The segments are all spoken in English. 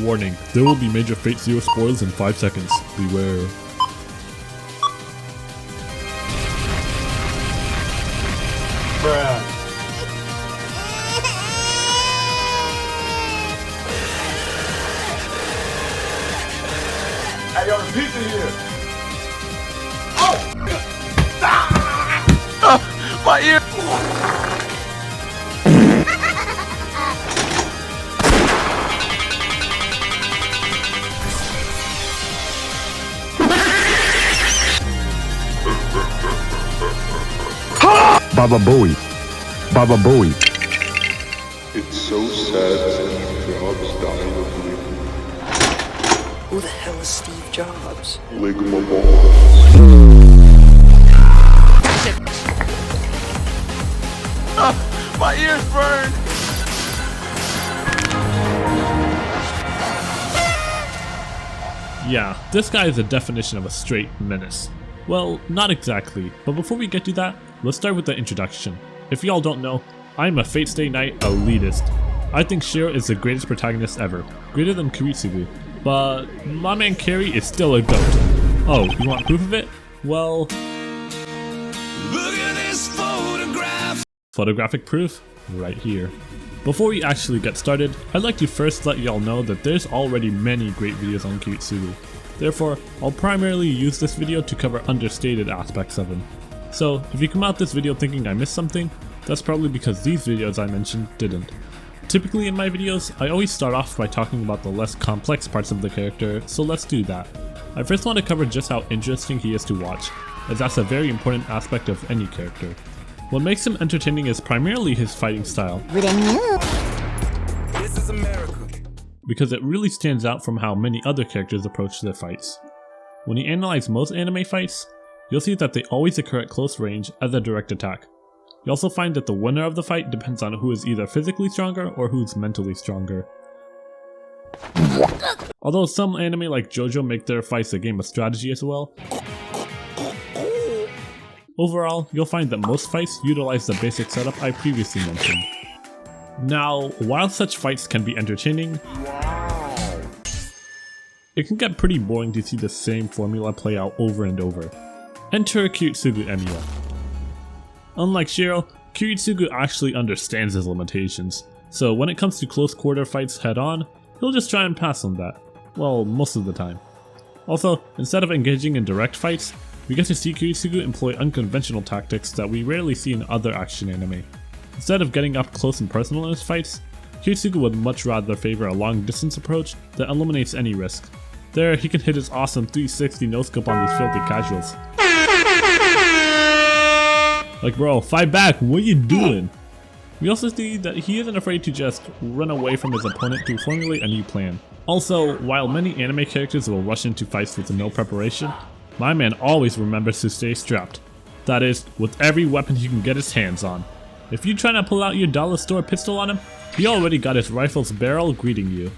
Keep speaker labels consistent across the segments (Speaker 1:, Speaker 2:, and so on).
Speaker 1: Warning, there will be major fatezero spoilers in 5 seconds. Beware.
Speaker 2: Bruh. Hey, yo, the pizza here. Oh! My ear!
Speaker 3: Baba Bowie. Baba Bowie.
Speaker 4: It's so sad Steve Jobs died of
Speaker 5: Who the hell is Steve Jobs?
Speaker 4: ligma balls.
Speaker 2: My ears burn!
Speaker 1: Yeah, this guy is the definition of a straight menace. Well, not exactly, but before we get to that, let's start with the introduction. If y'all don't know, I'm a Fate Stay Night elitist. I think Shirou is the greatest protagonist ever, greater than Kiritsugu, but my man Kirei is still a goat. Oh, you want proof of it? Well... Look at this photograph! Photographic proof? Right here. Before we actually get started, I'd like to first let y'all know that there's already many great videos on Kiritsugu. Therefore, I'll primarily use this video to cover understated aspects of him. So, if you come out this video thinking I missed something, that's probably because these videos I mentioned didn't. Typically in my videos, I always start off by talking about the less complex parts of the character, so let's do that. I first want to cover just how interesting he is to watch, as that's a very important aspect of any character. What makes him entertaining is primarily his fighting style.
Speaker 2: This is America.
Speaker 1: Because it really stands out from how many other characters approach their fights. When you analyze most anime fights, you'll see that they always occur at close range as a direct attack. You also find that the winner of the fight depends on who is either physically stronger or who's mentally stronger. Although some anime like JoJo make their fights a game of strategy as well, overall, you'll find that most fights utilize the basic setup I previously mentioned. Now, while such fights can be entertaining, it can get pretty boring to see the same formula play out over and over. Enter Kiritsugu Emiya. Unlike Shirou, Kiritsugu actually understands his limitations, so when it comes to close quarter fights head on, he'll just try and pass on that. Well, most of the time. Also, instead of engaging in direct fights, we get to see Kiritsugu employ unconventional tactics that we rarely see in other action anime. Instead of getting up close and personal in his fights, Kiritsugu would much rather favor a long distance approach that eliminates any risk. There, he can hit his awesome 360 no-scope on these filthy casuals. Like, bro, fight back, what you doing? We also see that he isn't afraid to just run away from his opponent to formulate a new plan. Also, while many anime characters will rush into fights with no preparation, my man always remembers to stay strapped. That is, with every weapon he can get his hands on. If you try to pull out your dollar store pistol on him, he already got his rifle's barrel greeting you.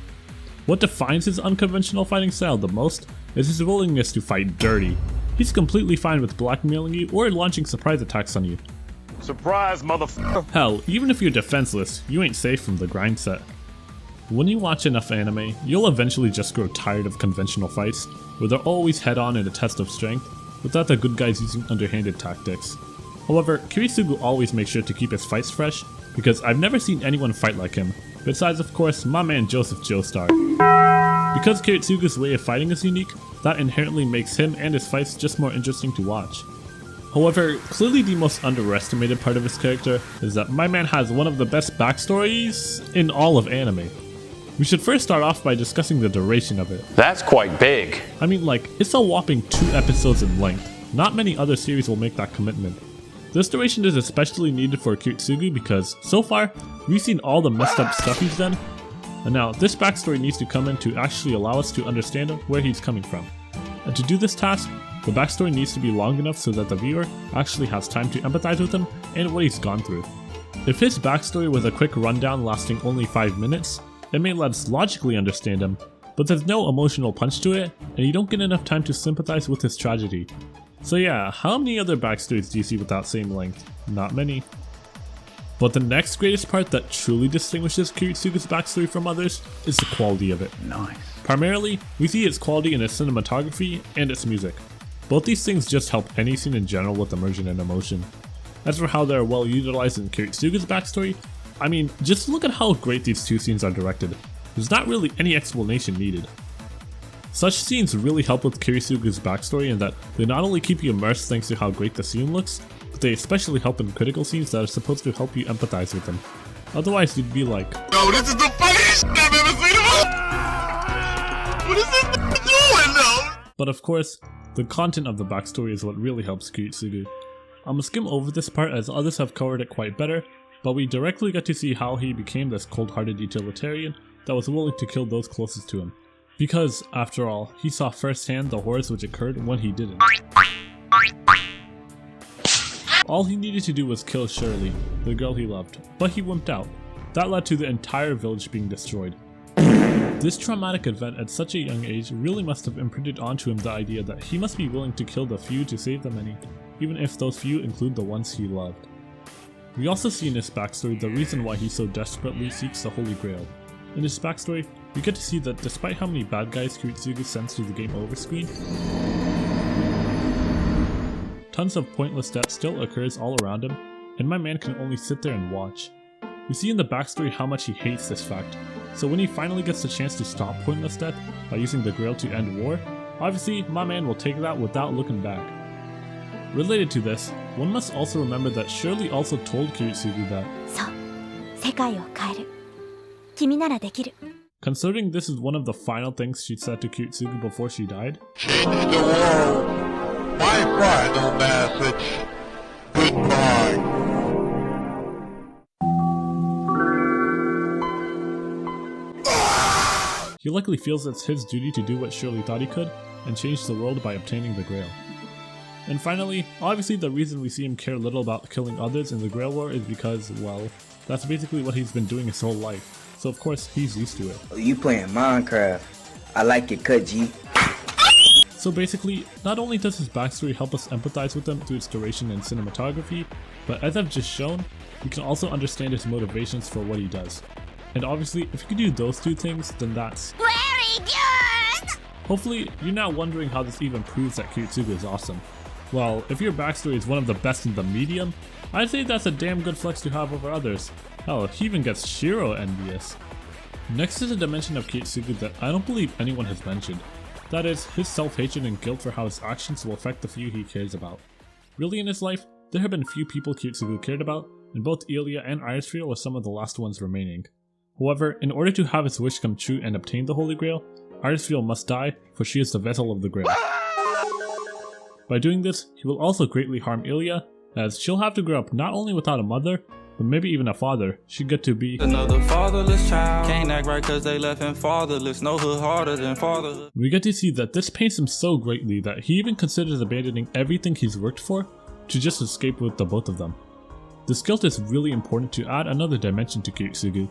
Speaker 1: What defines his unconventional fighting style the most is his willingness to fight dirty. He's completely fine with blackmailing you or launching surprise attacks on you.
Speaker 2: Surprise, motherfucker.
Speaker 1: Hell, even if you're defenseless, you ain't safe from the grind set. When you watch enough anime, you'll eventually just grow tired of conventional fights, where they're always head-on in a test of strength, without the good guys using underhanded tactics. However, Kiritsugu always makes sure to keep his fights fresh, because I've never seen anyone fight like him, besides of course my man Joseph Joestar. Because Kiritsugu's way of fighting is unique, that inherently makes him and his fights just more interesting to watch. However, clearly the most underestimated part of his character is that my man has one of the best backstories in all of anime. We should first start off by discussing the duration of it.
Speaker 2: That's quite big.
Speaker 1: I mean, like, it's a whopping 2 episodes in length. Not many other series will make that commitment. This duration is especially needed for Kiritsugu because, so far, we've seen all the messed up stuff he's done, and now this backstory needs to come in to actually allow us to understand where he's coming from. And to do this task, the backstory needs to be long enough so that the viewer actually has time to empathize with him and what he's gone through. If his backstory was a quick rundown lasting only 5 minutes, it may let us logically understand him, but there's no emotional punch to it, and you don't get enough time to sympathize with his tragedy. So yeah, how many other backstories do you see with that same length? Not many. But the next greatest part that truly distinguishes Kiritsugu's backstory from others is the quality of it.
Speaker 2: Nice.
Speaker 1: Primarily, we see its quality in its cinematography and its music. Both these things just help any scene in general with immersion and emotion. As for how they are well utilized in Kiritsugu's backstory, I mean, just look at how great these two scenes are directed. There's not really any explanation needed. Such scenes really help with Kiritsugu's backstory in that they not only keep you immersed thanks to how great the scene looks, but they especially help in critical scenes that are supposed to help you empathize with them. Otherwise you'd be like,
Speaker 2: Yo, this is the funniest shit I've ever seen in What is this doing though?
Speaker 1: But of course, the content of the backstory is what really helps Kiritsugu. I'm gonna skim over this part as others have covered it quite better, but we directly get to see how he became this cold-hearted utilitarian that was willing to kill those closest to him. Because, after all, he saw firsthand the horrors which occurred when he didn't. All he needed to do was kill Shirley, the girl he loved, but he wimped out. That led to the entire village being destroyed. This traumatic event at such a young age really must have imprinted onto him the idea that he must be willing to kill the few to save the many, even if those few include the ones he loved. We also see in his backstory the reason why he so desperately seeks the Holy Grail. In his backstory, we get to see that despite how many bad guys Kiritsugu sends to the game over screen, tons of pointless death still occurs all around him, and my man can only sit there and watch. We see in the backstory how much he hates this fact, so when he finally gets the chance to stop pointless death by using the Grail to end war, obviously my man will take that without looking back. Related to this, one must also remember that Shirley also told Kiritsugu that,
Speaker 6: そう、世界を変える。君ならできる。
Speaker 1: considering this is one of the final things she said to Kiritsugu before she died,
Speaker 2: Change the world. My final message. Goodbye.
Speaker 1: he likely feels it's his duty to do what Shirley thought he could and change the world by obtaining the Grail. And finally, obviously the reason we see him care little about killing others in the Grail War is because, well, that's basically what he's been doing his whole life. So of course he's used to it.
Speaker 7: You playing Minecraft. I like your cut, G.
Speaker 1: So basically, not only does his backstory help us empathize with him through its duration and cinematography, but as I've just shown, we can also understand his motivations for what he does. And obviously, if you can do those two things, then that's
Speaker 6: Very good!
Speaker 1: Hopefully, you're not wondering how this even proves that Kiritsugu is awesome. Well, if your backstory is one of the best in the medium, I'd say that's a damn good flex to have over others. Hell, he even gets Shirou envious. Next is a dimension of Kiritsugu that I don't believe anyone has mentioned. That is, his self-hatred and guilt for how his actions will affect the few he cares about. Really in his life, there have been few people Kiritsugu cared about, and both Emiya and Irisfriel are some of the last ones remaining. However, in order to have his wish come true and obtain the Holy Grail, Irisfriel must die, for she is the vessel of the Grail. By doing this, he will also greatly harm Emiya, as she'll have to grow up not only without a mother, but maybe even a father. She'd get to be
Speaker 8: another fatherless child. Can't act right cause they left him fatherless. No hood harder than fatherhood.
Speaker 1: We get to see that this pains him so greatly that he even considers abandoning everything he's worked for to just escape with the both of them. This guilt is really important to add another dimension to Kiritsugu.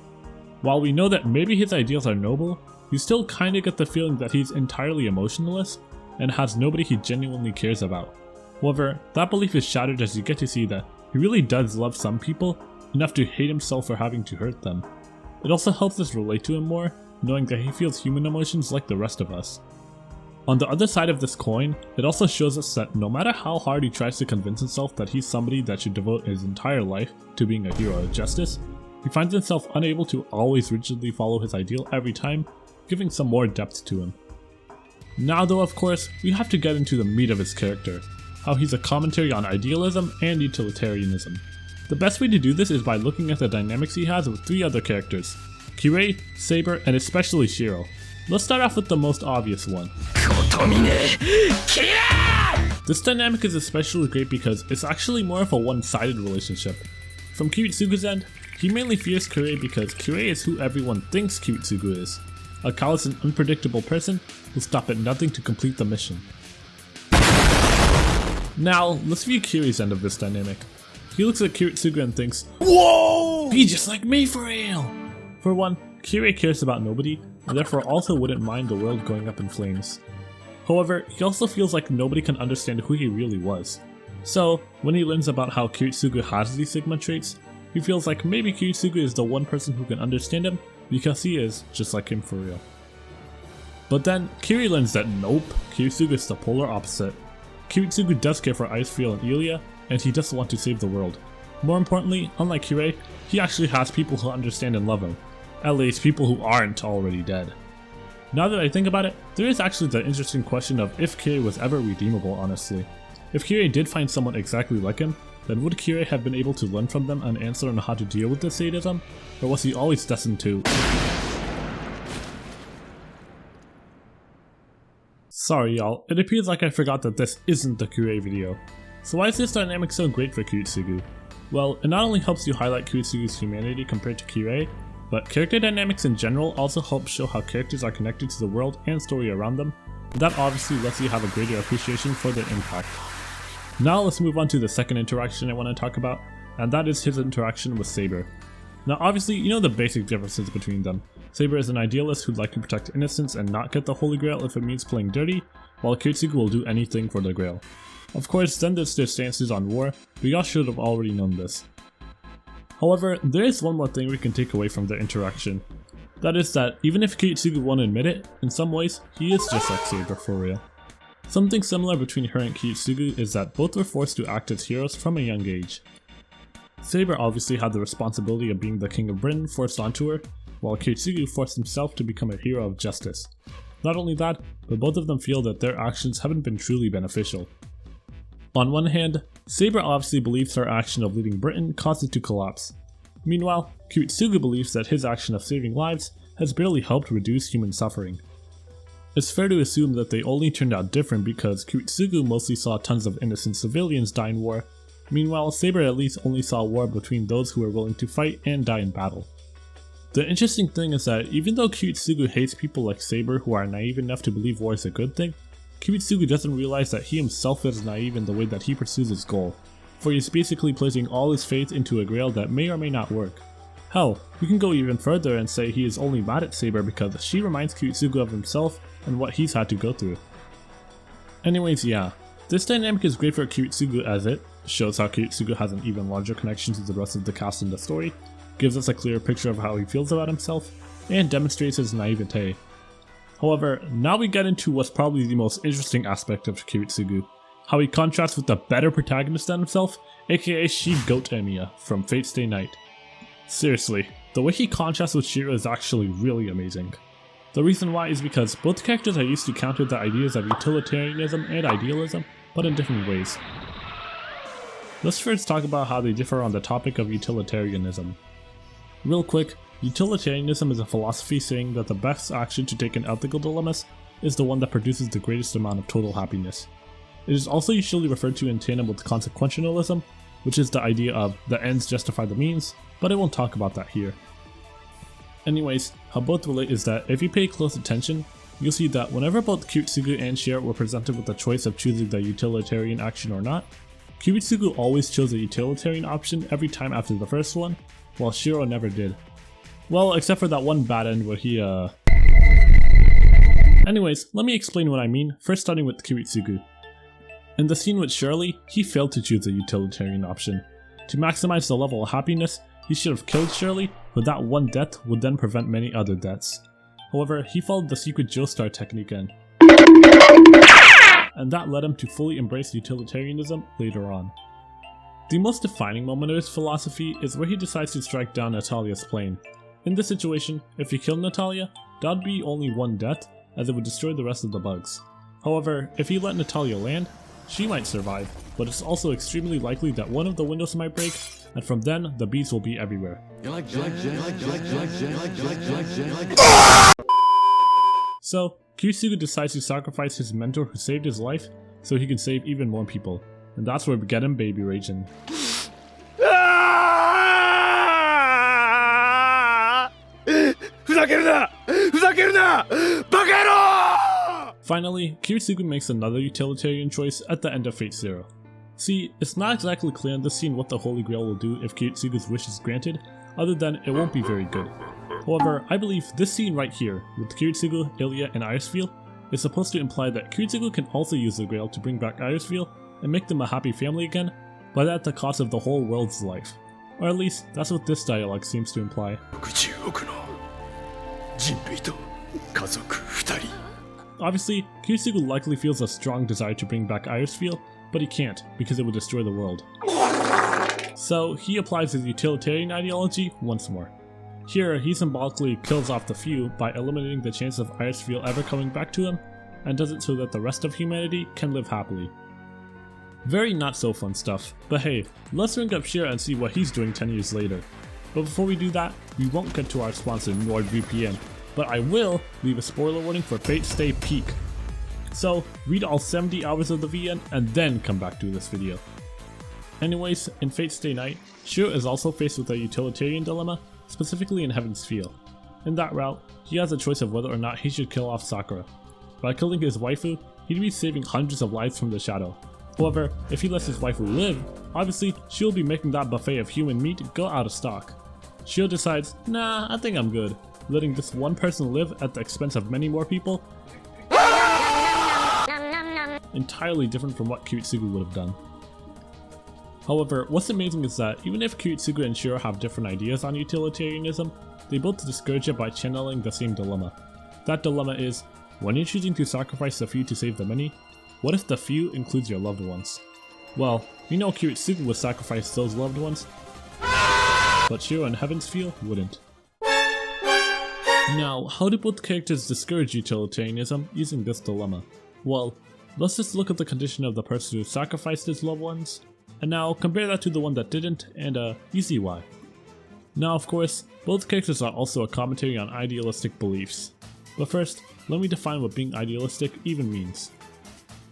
Speaker 1: While we know that maybe his ideals are noble, you still kinda get the feeling that he's entirely emotionless and has nobody he genuinely cares about. However, that belief is shattered as you get to see that he really does love some people, enough to hate himself for having to hurt them. It also helps us relate to him more, knowing that he feels human emotions like the rest of us. On the other side of this coin, it also shows us that no matter how hard he tries to convince himself that he's somebody that should devote his entire life to being a hero of justice, he finds himself unable to always rigidly follow his ideal every time, giving some more depth to him. Now though, of course, we have to get into the meat of his character, how he's a commentary on idealism and utilitarianism. The best way to do this is by looking at the dynamics he has with three other characters, Kirei, Saber, and especially Shirou. Let's start off with the most obvious one. This dynamic is especially great because it's actually more of a one-sided relationship. From Kiritsugu's end, he mainly fears Kirei because Kirei is who everyone thinks Kiritsugu is, a callous and unpredictable person who'll stop at nothing to complete the mission. Now, let's view Kirei's end of this dynamic. He looks at Kiritsugu and thinks, "Whoa! Be just like me for real!" For one, Kirei cares about nobody, and therefore also wouldn't mind the world going up in flames. However, he also feels like nobody can understand who he really was. So, when he learns about how Kiritsugu has these Sigma traits, he feels like maybe Kiritsugu is the one person who can understand him because he is just like him for real. But then Kirei learns that nope, Kiritsugu is the polar opposite. Kiritsugu does care for Icefield and Ilya, and he does want to save the world. More importantly, unlike Kirei, he actually has people who understand and love him. At least people who aren't already dead. Now that I think about it, there is actually the interesting question of if Kirei was ever redeemable, honestly. If Kirei did find someone exactly like him, then would Kirei have been able to learn from them an answer on how to deal with this sadism? Or was he always destined to... Sorry y'all, it appears like I forgot that this isn't the Kirei video. So why is this dynamic so great for Kiritsugu? Well, it not only helps you highlight Kiritsugu's humanity compared to Kirei, but character dynamics in general also help show how characters are connected to the world and story around them, and that obviously lets you have a greater appreciation for their impact. Now let's move on to the second interaction I want to talk about, and that is his interaction with Saber. Now obviously you know the basic differences between them. Saber is an idealist who'd like to protect innocence and not get the Holy Grail if it means playing dirty, while Kiritsugu will do anything for the Grail. Of course, then there's their stances on war, but y'all should have already known this. However, there is one more thing we can take away from their interaction. That is that even if Kiritsugu won't admit it, in some ways, he is just like Saber for real. Something similar between her and Kiritsugu is that both were forced to act as heroes from a young age. Saber obviously had the responsibility of being the king of Britain forced onto her, while Kiritsugu forced himself to become a hero of justice. Not only that, but both of them feel that their actions haven't been truly beneficial. On one hand, Saber obviously believes her action of leading Britain caused it to collapse. Meanwhile, Kiritsugu believes that his action of saving lives has barely helped reduce human suffering. It's fair to assume that they only turned out different because Kiritsugu mostly saw tons of innocent civilians die in war, meanwhile Saber at least only saw war between those who were willing to fight and die in battle. The interesting thing is that even though Kiritsugu hates people like Saber who are naive enough to believe war is a good thing, Kiritsugu doesn't realize that he himself is naive in the way that he pursues his goal, for he's basically placing all his faith into a grail that may or may not work. Hell, we can go even further and say he is only mad at Saber because she reminds Kiritsugu of himself and what he's had to go through. Anyways, yeah, this dynamic is great for Kiritsugu as it shows how Kiritsugu has an even larger connection to the rest of the cast in the story, gives us a clearer picture of how he feels about himself, and demonstrates his naivete. However, now we get into what's probably the most interesting aspect of Kiritsugu, how he contrasts with the better protagonist than himself, aka She-Goat Emiya from Fate's Day Night. Seriously, the way he contrasts with Shirou is actually really amazing. The reason why is because both characters are used to counter the ideas of utilitarianism and idealism, but in different ways. Let's first talk about how they differ on the topic of utilitarianism. Real quick, utilitarianism is a philosophy saying that the best action to take in ethical dilemmas is the one that produces the greatest amount of total happiness. It is also usually referred to in tandem with consequentialism, which is the idea of the ends justify the means, but I won't talk about that here. Anyways, how both relate is that if you pay close attention, you'll see that whenever both Kiritsugu and Shirou were presented with the choice of choosing the utilitarian action or not, Kiritsugu always chose the utilitarian option every time after the first one, while Shirou never did. Well, except for that one bad end where he Anyways, let me explain what I mean, first starting with Kiritsugu. In the scene with Shirley, he failed to choose the utilitarian option. To maximize the level of happiness, he should have killed Shirley, but that one death would then prevent many other deaths. However, he followed the secret Joestar technique and that led him to fully embrace utilitarianism later on. The most defining moment of his philosophy is where he decides to strike down Natalia's plane. In this situation, if he killed Natalia, that would be only one death, as it would destroy the rest of the bugs. However, if he let Natalia land, she might survive, but it's also extremely likely that one of the windows might break, and from then, the bees will be everywhere. So, Kiritsugu decides to sacrifice his mentor who saved his life, so he can save even more people. And that's where we get him baby raging. Finally, Kiritsugu makes another utilitarian choice at the end of fatezero. See, it's not exactly clear in this scene what the Holy Grail will do if Kiritsugu's wish is granted, other than it won't be very good. However, I believe this scene right here, with Kiritsugu, Ilya, and Icefield, is supposed to imply that Kiritsugu can also use the Grail to bring back Icefield and make them a happy family again, but at the cost of the whole world's life. Or at least, that's what this dialogue seems to imply. Obviously, Kiritsugu likely feels a strong desire to bring back Irisfield, but he can't, because it would destroy the world. So, he applies his utilitarian ideology once more. Here, he symbolically kills off the few by eliminating the chance of Irisfield ever coming back to him, and does it so that the rest of humanity can live happily. Very not so fun stuff, but hey, let's ring up Shirou and see what he's doing 10 years later. But before we do that, we won't get to our sponsor NordVPN, but I will leave a spoiler warning for Fate's Stay Peak. So, read all 70 hours of the VN and then come back to this video. Anyways, in Fate's Stay Night, Shirou is also faced with a utilitarian dilemma, specifically in Heaven's Feel. In that route, he has a choice of whether or not he should kill off Sakura. By killing his waifu, he'd be saving hundreds of lives from the shadow. However, if he lets his waifu live, obviously she'll be making that buffet of human meat go out of stock. Shirou decides, nah, I think I'm good, letting this one person live at the expense of many more people. Entirely different from what Kiritsugu would have done. However, what's amazing is that even if Kiritsugu and Shirou have different ideas on utilitarianism, they both discourage it by channeling the same dilemma. That dilemma is, when you're choosing to sacrifice the few to save the many, what if the few includes your loved ones? Well, we know Kiritsugu would sacrifice those loved ones, but Shirou and Heaven's Feel wouldn't. Now, how do both characters discourage utilitarianism using this dilemma? Well, let's just look at the condition of the person who sacrificed his loved ones, and now compare that to the one that didn't, and you see why. Now of course, both characters are also a commentary on idealistic beliefs. But first, let me define what being idealistic even means.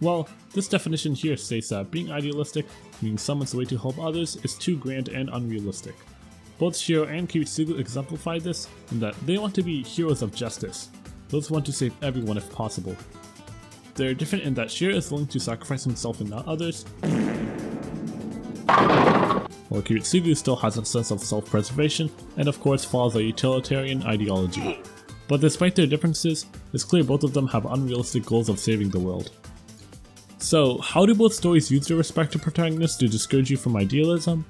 Speaker 1: Well, this definition here states that being idealistic means someone's way to help others is too grand and unrealistic. Both Shirou and Kiritsugu exemplify this in that they want to be heroes of justice, those who want to save everyone if possible. They're different in that Shirou is willing to sacrifice himself and not others, while Kiritsugu still has a sense of self-preservation and of course follows a utilitarian ideology. But despite their differences, it's clear both of them have unrealistic goals of saving the world. So, how do both stories use their respective protagonists to discourage you from idealism?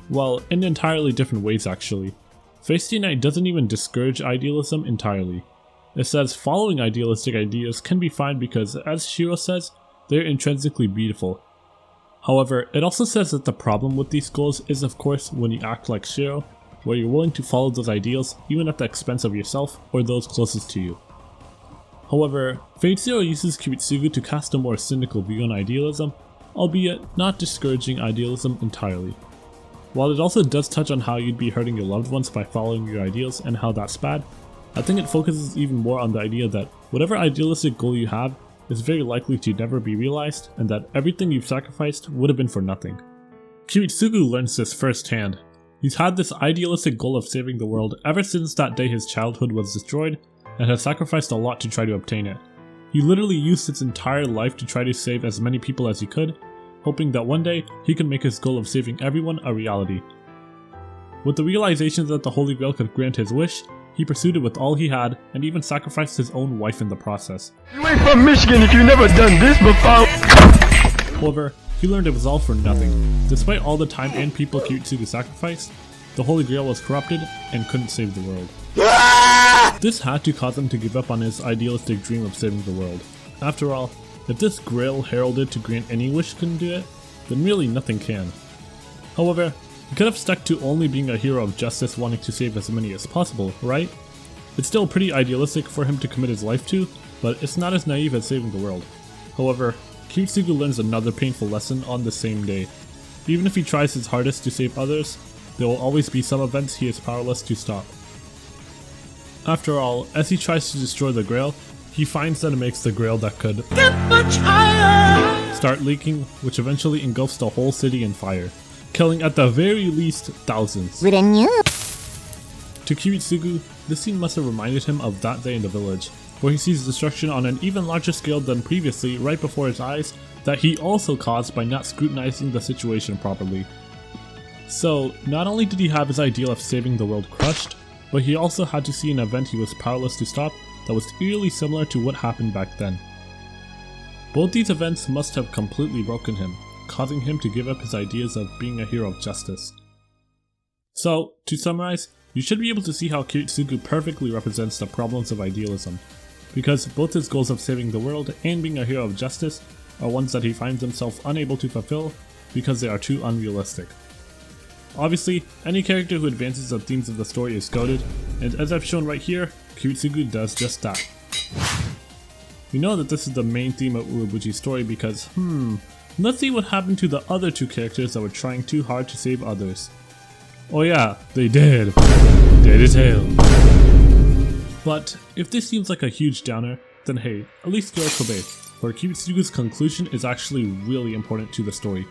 Speaker 1: Well, in entirely different ways actually. Fate's Stay Night doesn't even discourage idealism entirely. It says following idealistic ideas can be fine because, as Shirou says, they're intrinsically beautiful. However, it also says that the problem with these goals is of course when you act like Shirou, where you're willing to follow those ideals even at the expense of yourself or those closest to you. However, fatezero uses Kiritsugu to cast a more cynical view on idealism, albeit not discouraging idealism entirely. While it also does touch on how you'd be hurting your loved ones by following your ideals and how that's bad, I think it focuses even more on the idea that whatever idealistic goal you have is very likely to never be realized, and that everything you've sacrificed would have been for nothing. Kiritsugu learns this firsthand. He's had this idealistic goal of saving the world ever since that day his childhood was destroyed, and has sacrificed a lot to try to obtain it. He literally used his entire life to try to save as many people as he could, hoping that one day he could make his goal of saving everyone a reality. With the realization that the Holy Grail could grant his wish, he pursued it with all he had, and even sacrificed his own wife in the process.
Speaker 3: You ain't from Michigan if you never done this before.
Speaker 1: However, he learned it was all for nothing. Despite all the time and people Kiritsugu sacrificed, the Holy Grail was corrupted and couldn't save the world. This had to cause him to give up on his idealistic dream of saving the world. After all, if this Grail heralded to grant any wish couldn't do it, then really nothing can. However, he could have stuck to only being a hero of justice wanting to save as many as possible, right? It's still pretty idealistic for him to commit his life to, but it's not as naive as saving the world. However, Kiritsugu learns another painful lesson on the same day. Even if he tries his hardest to save others, there will always be some events he is powerless to stop. After all, as he tries to destroy the Grail, he finds that it makes the Grail that could get much higher start leaking, which eventually engulfs the whole city in fire, killing at the very least thousands. To Kiritsugu, this scene must have reminded him of that day in the village, where he sees destruction on an even larger scale than previously right before his eyes that he also caused by not scrutinizing the situation properly. So, not only did he have his ideal of saving the world crushed, but he also had to see an event he was powerless to stop that was eerily similar to what happened back then. Both these events must have completely broken him, causing him to give up his ideas of being a hero of justice. So, to summarize, you should be able to see how Kiritsugu perfectly represents the problems of idealism, because both his goals of saving the world and being a hero of justice are ones that he finds himself unable to fulfill because they are too unrealistic. Obviously, any character who advances the themes of the story is goated, and as I've shown right here, Kiritsugu does just that. We know that this is the main theme of Urobuchi's story because, let's see what happened to the other two characters that were trying too hard to save others. Oh yeah, they did. Did it hail. But if this seems like a huge downer, then hey, at least go Kobe, where Kiritsugu's conclusion is actually really important to the story.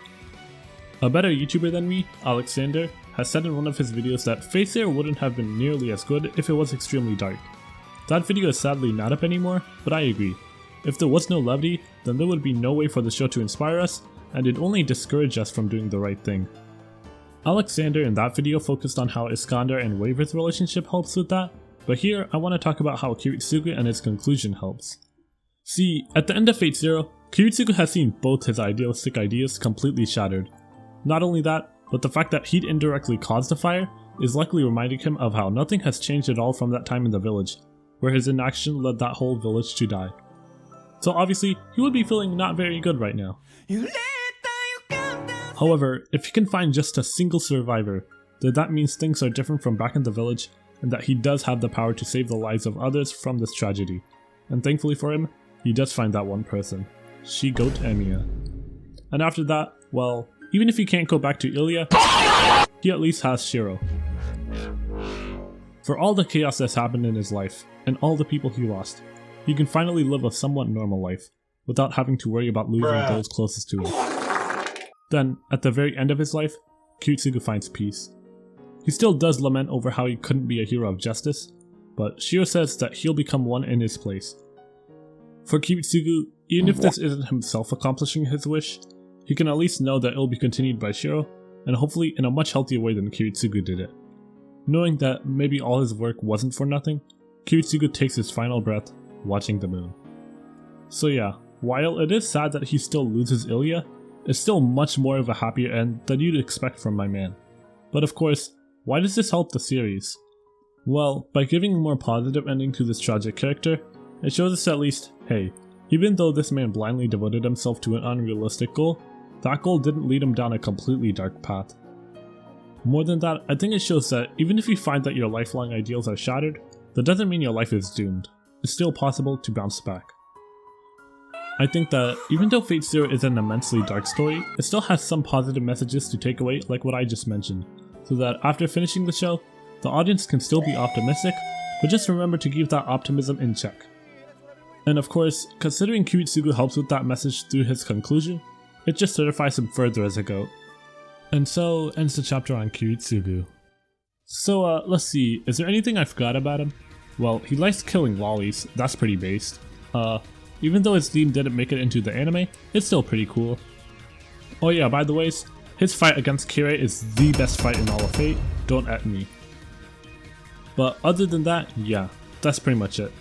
Speaker 1: A better YouTuber than me, Alexander, has said in one of his videos that fatezero wouldn't have been nearly as good if it was extremely dark. That video is sadly not up anymore, but I agree. If there was no levity, then there would be no way for the show to inspire us, and it'd only discourage us from doing the right thing. Alexander in that video focused on how Iskander and Waver's relationship helps with that, but here I want to talk about how Kiritsugu and his conclusion helps. See, at the end of fatezero, Kiritsugu has seen both his idealistic ideas completely shattered. Not only that, but the fact that he'd indirectly caused the fire is likely reminding him of how nothing has changed at all from that time in the village, where his inaction led that whole village to die. So obviously, he would be feeling not very good right now. However, if he can find just a single survivor, then that means things are different from back in the village, and that he does have the power to save the lives of others from this tragedy. And thankfully for him, he does find that one person, Shirou Emiya. And after that, well, even if he can't go back to Ilya, he at least has Shirou. For all the chaos that's happened in his life, and all the people he lost, he can finally live a somewhat normal life, without having to worry about losing those closest to him. Then, at the very end of his life, Kiritsugu finds peace. He still does lament over how he couldn't be a hero of justice, but Shirou says that he'll become one in his place. For Kiritsugu, even if this isn't himself accomplishing his wish, he can at least know that it'll be continued by Shirou, and hopefully in a much healthier way than Kiritsugu did it. Knowing that maybe all his work wasn't for nothing, Kiritsugu takes his final breath, watching the moon. So yeah, while it is sad that he still loses Ilya, it's still much more of a happier end than you'd expect from my man. But of course, why does this help the series? Well, by giving a more positive ending to this tragic character, it shows us at least, hey, even though this man blindly devoted himself to an unrealistic goal, that goal didn't lead him down a completely dark path. More than that, I think it shows that even if you find that your lifelong ideals are shattered, that doesn't mean your life is doomed. It's still possible to bounce back. I think that even though fatezero is an immensely dark story, it still has some positive messages to take away like what I just mentioned, so that after finishing the show, the audience can still be optimistic, but just remember to keep that optimism in check. And of course, considering Kiritsugu helps with that message through his conclusion, it just certifies him further as a GOAT. And so ends the chapter on Kiritsugu. So let's see, is there anything I forgot about him? Well, he likes killing lollies, that's pretty based. Even though his theme didn't make it into the anime, it's still pretty cool. Oh yeah, by the way, his fight against Kirei is the best fight in all of Fate, don't at me. But other than that, yeah, that's pretty much it.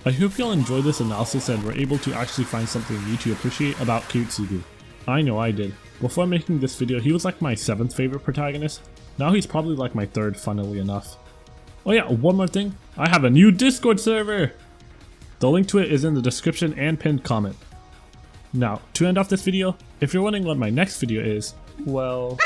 Speaker 1: I hope y'all enjoyed this analysis and were able to actually find something new to appreciate about Kiritsugu. I know I did. Before making this video, he was like my 7th favorite protagonist. Now he's probably like my 3rd, funnily enough. Oh yeah, one more thing. I have a new Discord server! The link to it is in the description and pinned comment. Now, to end off this video, if you're wondering what my next video is, well...